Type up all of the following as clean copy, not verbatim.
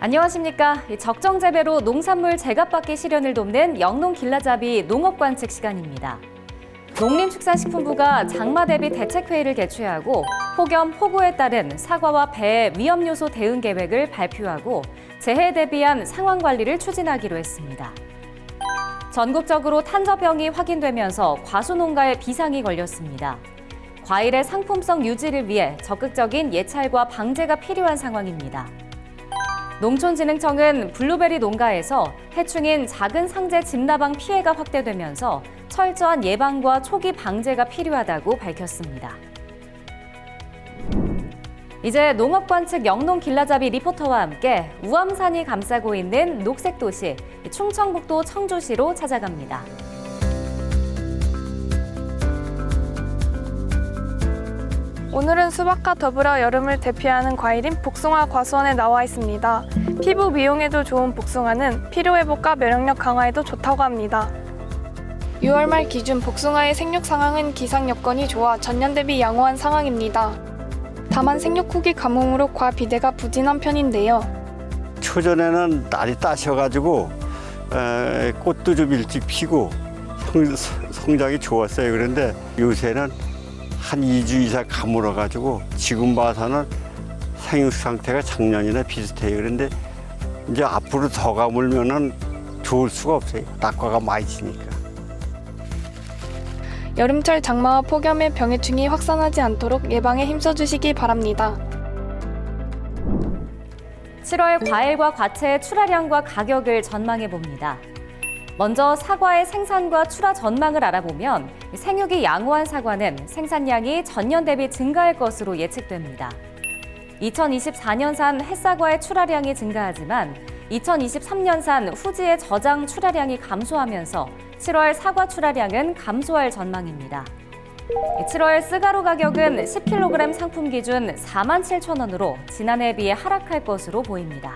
안녕하십니까. 적정 재배로 농산물 제값받기 실현을 돕는 영농길라잡이 농업관측 시간입니다. 농림축산식품부가 장마 대비 대책회의를 개최하고 폭염, 폭우에 따른 사과와 배의 위험 요소 대응 계획을 발표하고 재해에 대비한 상황 관리를 추진하기로 했습니다. 전국적으로 탄저병이 확인되면서 과수농가에 비상이 걸렸습니다. 과일의 상품성 유지를 위해 적극적인 예찰과 방제가 필요한 상황입니다. 농촌진흥청은 블루베리 농가에서 해충인 작은 상제 집나방 피해가 확대되면서 철저한 예방과 초기 방제가 필요하다고 밝혔습니다. 이제 농업관측 영농길라잡이 리포터와 함께 우암산이 감싸고 있는 녹색도시 충청북도 청주시로 찾아갑니다. 오늘은 수박과 더불어 여름을 대표하는 과일인 복숭아 과수원에 나와 있습니다. 피부 미용에도 좋은 복숭아는 피로회복과 면역력 강화에도 좋다고 합니다. 6월 말 기준 복숭아의 생육 상황은 기상 여건이 좋아 전년 대비 양호한 상황입니다. 다만 생육 후기 가뭄으로 과비대가 부진한 편인데요. 초전에는 날이 따셔가지고 꽃도 좀 일찍 피고 성장이 좋았어요. 그런데 요새는 한 2주 이상 가물어가지고 지금 봐서는 생육 상태가 작년이나 비슷해요. 그런데 이제 앞으로 더 가물면은 좋을 수가 없어요. 낙과가 많이 지니까. 여름철 장마와 폭염에 병해충이 확산하지 않도록 예방에 힘써주시기 바랍니다. 7월 과일과 과채의 출하량과 가격을 전망해 봅니다. 먼저 사과의 생산과 출하 전망을 알아보면 생육이 양호한 사과는 생산량이 전년 대비 증가할 것으로 예측됩니다. 2024년산 햇사과의 출하량이 증가하지만 2023년산 후지의 저장 출하량이 감소하면서 7월 사과 출하량은 감소할 전망입니다. 7월 쓰가루 가격은 10kg 상품 기준 47,000원으로 지난해에 비해 하락할 것으로 보입니다.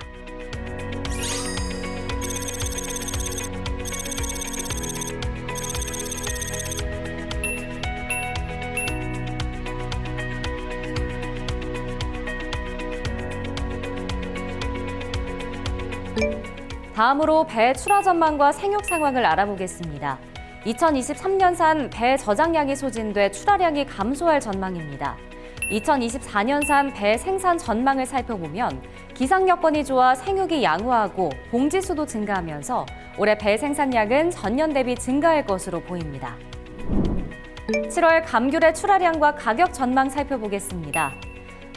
다음으로 배 출하 전망과 생육 상황을 알아보겠습니다. 2023년산 배 저장량이 소진돼 출하량이 감소할 전망입니다. 2024년산 배 생산 전망을 살펴보면 기상 여건이 좋아 생육이 양호하고 봉지수도 증가하면서 올해 배 생산량은 전년 대비 증가할 것으로 보입니다. 7월 감귤의 출하량과 가격 전망 살펴보겠습니다.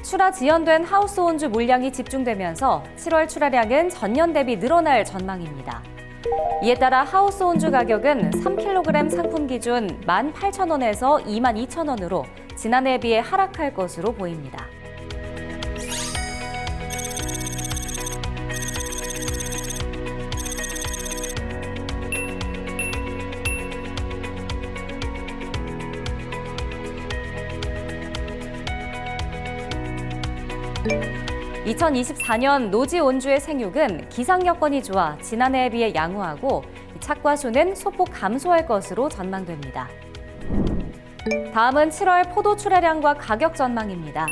출하 지연된 하우스 온주 물량이 집중되면서 7월 출하량은 전년 대비 늘어날 전망입니다. 이에 따라 하우스 온주 가격은 3kg 상품 기준 18,000원에서 22,000원으로 지난해에 비해 하락할 것으로 보입니다. (2024년) 노지 온주의 생육은 기상 여건이 좋아 지난해에 비해 양호하고 착과수는 소폭 감소할 것으로 전망됩니다. 다음은 7월 포도 출하량과 가격 전망입니다.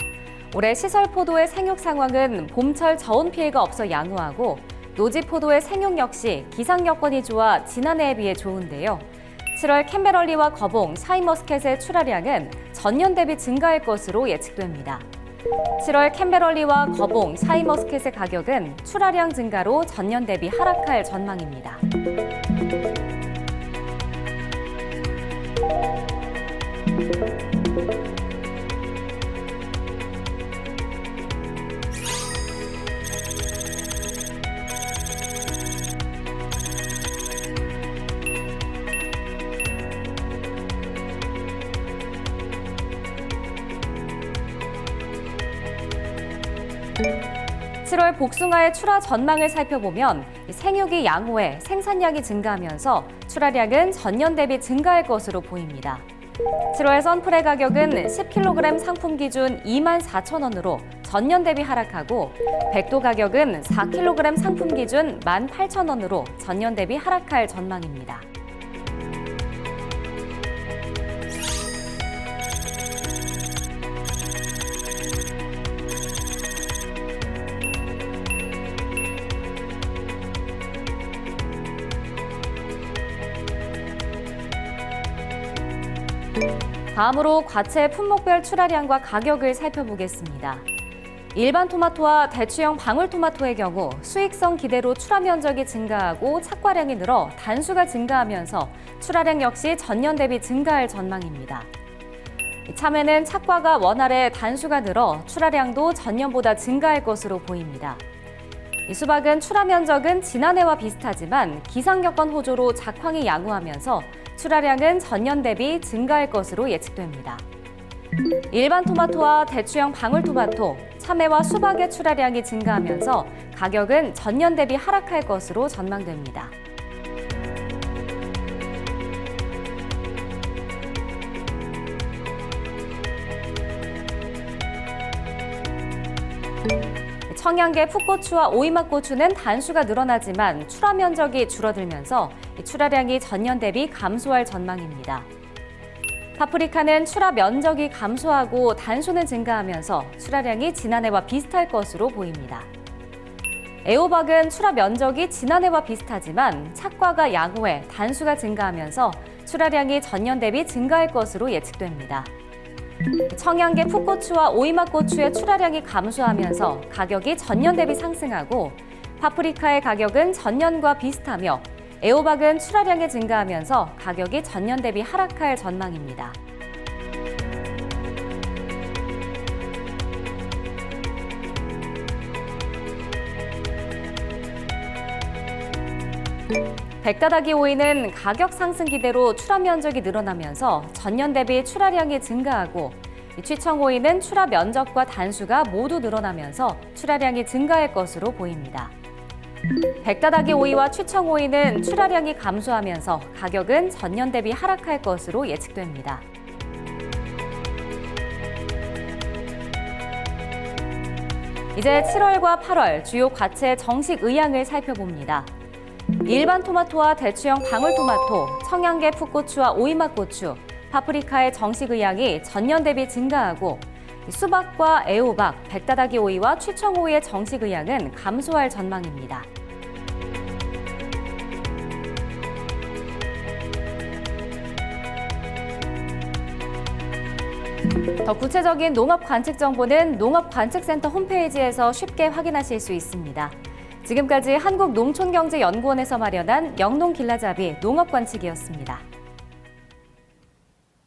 올해 시설 포도의 생육 상황은 봄철 저온 피해가 없어 양호하고 노지 포도의 생육 역시 기상 여건이 좋아 지난해에 비해 좋은데요. 7월 캔베럴리와 거봉, 샤인머스켓의 출하량은 전년 대비 증가할 것으로 예측됩니다. 7월 캔베럴리와 거봉, 샤인머스켓의 가격은 출하량 증가로 전년 대비 하락할 전망입니다. (7월) 복숭아의 출하 전망을 살펴보면 생육이 양호해 생산량이 증가하면서 출하량은 전년 대비 증가할 것으로 보입니다. 7월 선플의 가격은 10kg 상품 기준 24,000원으로 전년 대비 하락하고 백도 가격은 4kg 상품 기준 18,000원으로 전년 대비 하락할 전망입니다. 다음으로 과채 품목별 출하량과 가격을 살펴보겠습니다. 일반 토마토와 대추형 방울토마토의 경우 수익성 기대로 출하 면적이 증가하고 착과량이 늘어 단수가 증가하면서 출하량 역시 전년 대비 증가할 전망입니다. 참외는 착과가 원활해 단수가 늘어 출하량도 전년보다 증가할 것으로 보입니다. 수박은 출하 면적은 지난해와 비슷하지만 기상 여건 호조로 작황이 양호하면서 출하량은 전년 대비 증가할 것으로 예측됩니다. 일반 토마토와 대추형 방울토마토, 참외와 수박의 출하량이 증가하면서 가격은 전년 대비 하락할 것으로 전망됩니다. 청양계 풋고추와 오이맛고추는 단수가 늘어나지만 출하 면적이 줄어들면서 출하량이 전년 대비 감소할 전망입니다. 파프리카는 출하 면적이 감소하고 단수는 증가하면서 출하량이 지난해와 비슷할 것으로 보입니다. 애호박은 출하 면적이 지난해와 비슷하지만 착과가 양호해 단수가 증가하면서 출하량이 전년 대비 증가할 것으로 예측됩니다. 청양계 풋고추와 오이맛고추의 출하량이 감소하면서 가격이 전년 대비 상승하고 파프리카의 가격은 전년과 비슷하며 애호박은 출하량이 증가하면서 가격이 전년 대비 하락할 전망입니다. 백다다기 오이는 가격 상승 기대로 출하 면적이 늘어나면서 전년 대비 출하량이 증가하고 취청 오이는 출하 면적과 단수가 모두 늘어나면서 출하량이 증가할 것으로 보입니다. 백다다기 오이와 취청 오이는 출하량이 감소하면서 가격은 전년 대비 하락할 것으로 예측됩니다. 이제 7월과 8월 주요 과채 정식 의향을 살펴봅니다. 일반 토마토와 대추형 방울토마토, 청양계 풋고추와 오이맛고추, 파프리카의 정식 의향이 전년 대비 증가하고 수박과 애호박, 백다다기 오이와 취청 오이의 정식 의향은 감소할 전망입니다. 더 구체적인 농업 관측 정보는 농업관측센터 홈페이지에서 쉽게 확인하실 수 있습니다. 지금까지 한국농촌경제연구원에서 마련한 영농길라잡이 농업관측이었습니다.